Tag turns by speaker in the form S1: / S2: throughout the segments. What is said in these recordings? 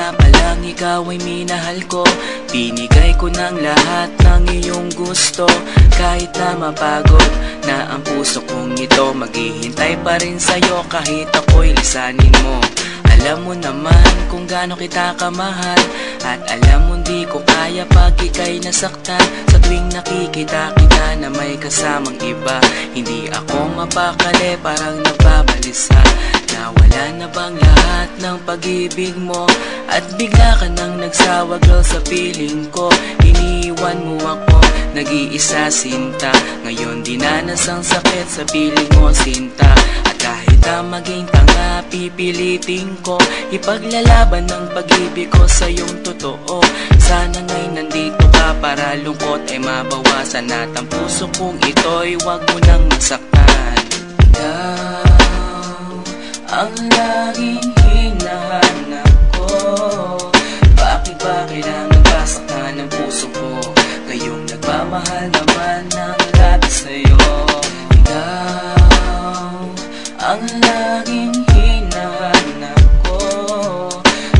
S1: una pa lang ikaw ay minahal ko. Binigay ko ng lahat ng iyong gusto. Kahit na mapagod na ang puso kong ito, maghihintay pa rin sa'yo kahit ako'y lisanin mo. Alam mo naman kung gaano kita kamahal, at alam mo di ko kaya pag ika'y nasaktan. Sa tuwing nakikita kita na may kasamang iba, hindi ako mapakali, parang nababalisa. Nawala na bang lahat ng pag-ibig mo? At bigla ka nang nagsawa girl sa piling ko. Iniwan mo ako, nag-iisa sinta. Ngayon dinanas ang sakit sa piling mo sinta. At kahit na maging tanga, pipilitin ko ipaglalaban ng pag-ibig ko sa iyong totoo. Sana nga'y nandito ka para lungkot ay mabawasan, at ang puso kong ito'y wag mo nang masaktan. Ikaw ang laging hinahanap ko. Bakit ba kailangan pasaktan ng puso ko? Ngayong nagmamahal naman ng labis sa'yo. Ikaw ang laging hinahanap ko.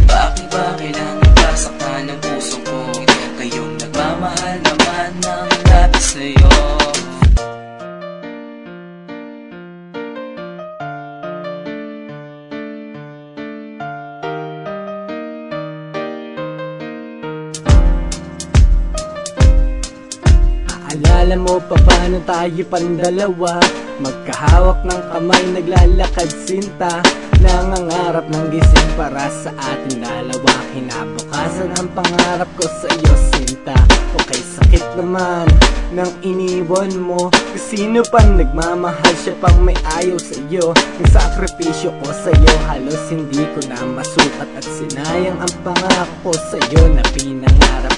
S1: Bakit ba kailangan pasaktan ng puso ko? Ngayong nagmamahal naman ng labis sa'yo.
S2: Alala mo pa paano tayo pandalawa, magkahawak ng kamay naglalakad sinta. Nangangarap ng gising para sa ating dalawa, kinabukasan ang pangarap ko sa iyo sinta. Okay, sakit naman nang iniwan mo. Sino pang nagmamahal, siya pang may ayaw sa iyo. Yung sakripisyo ko sa iyo halos hindi ko na masukat, at sinayang ang pangako ko sa iyo na pinangarap.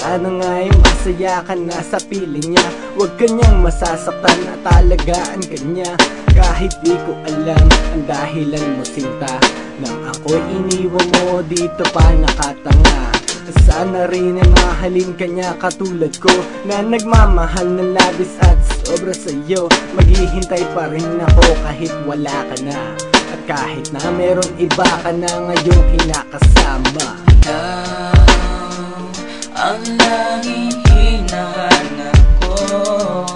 S2: Sana nga'y masaya ka na sa piling niya, huwag kanyang masasaktan at alagaan ka niya. Kahit di ko alam ang dahilan mo sinta, nang ako'y iniwan mo dito pa nakatanga. Sana rin ay mahalin ka niya katulad ko, na nagmamahal ng labis at sobra sa'yo. Maghihintay pa rin ako kahit wala ka na, at kahit na meron iba ka na ngayong kinakasama.
S1: Ang laging hinahanap ko.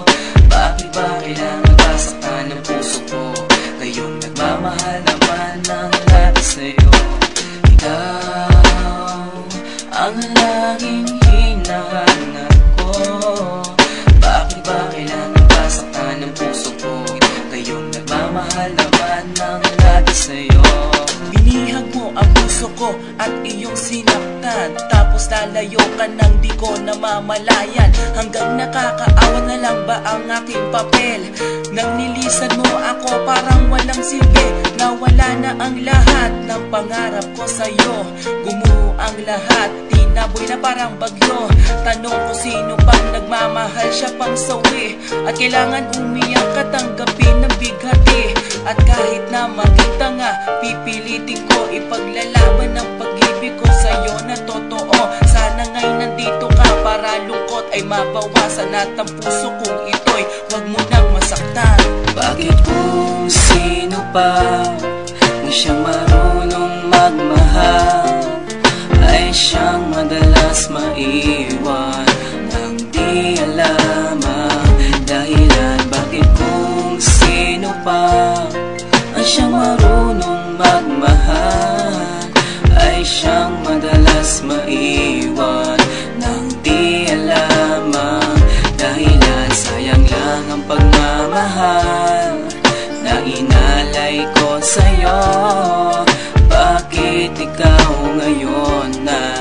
S1: Bakit ba kailangan pasaktan ng puso ko? Ngayong nagmamahal naman ng labis sa'yo. Ikaw ang laging hinahanap ko. Bakit ba kailangan pasaktan ng puso ko? Ngayong nagmamahal naman ng labis sa'yo. Binihag mo ang puso ko at iyong sinaktan, tapos lalayo ka nang di ko namamalayan. Hanggang nakakaawa na lang ba ang aking papel? Nang nilisan mo ako parang walang silbi. Nawala na ang lahat ng pangarap ko sa'yo. Gumuho ang lahat, tinaboy na parang bagyo. Tanong ko sino pang nagmamahal, siya pang sawi. At kailangan umiyak at tanggapin ng bighati. At kahit na maging tanga, pipilitin ko ipaglalaban ng pag-ibig ko sa'yo na totoo. Sana nga'y nandito ka para lungkot ay mabawasan, at ang puso kong ito'y wag mo nang masaktan. Bakit kung sino pa na siyang marunong magmahal, ay siyang madalas maiwan nang di alam ang dahilan? Bakit kung sino pa ang siyang marunong magmahal, ay siyang madalas maiwan nang di alam ang dahilan? Sayang lang ang pagmamahal na inalay ko sa'yo. Bakit ikaw ngayon na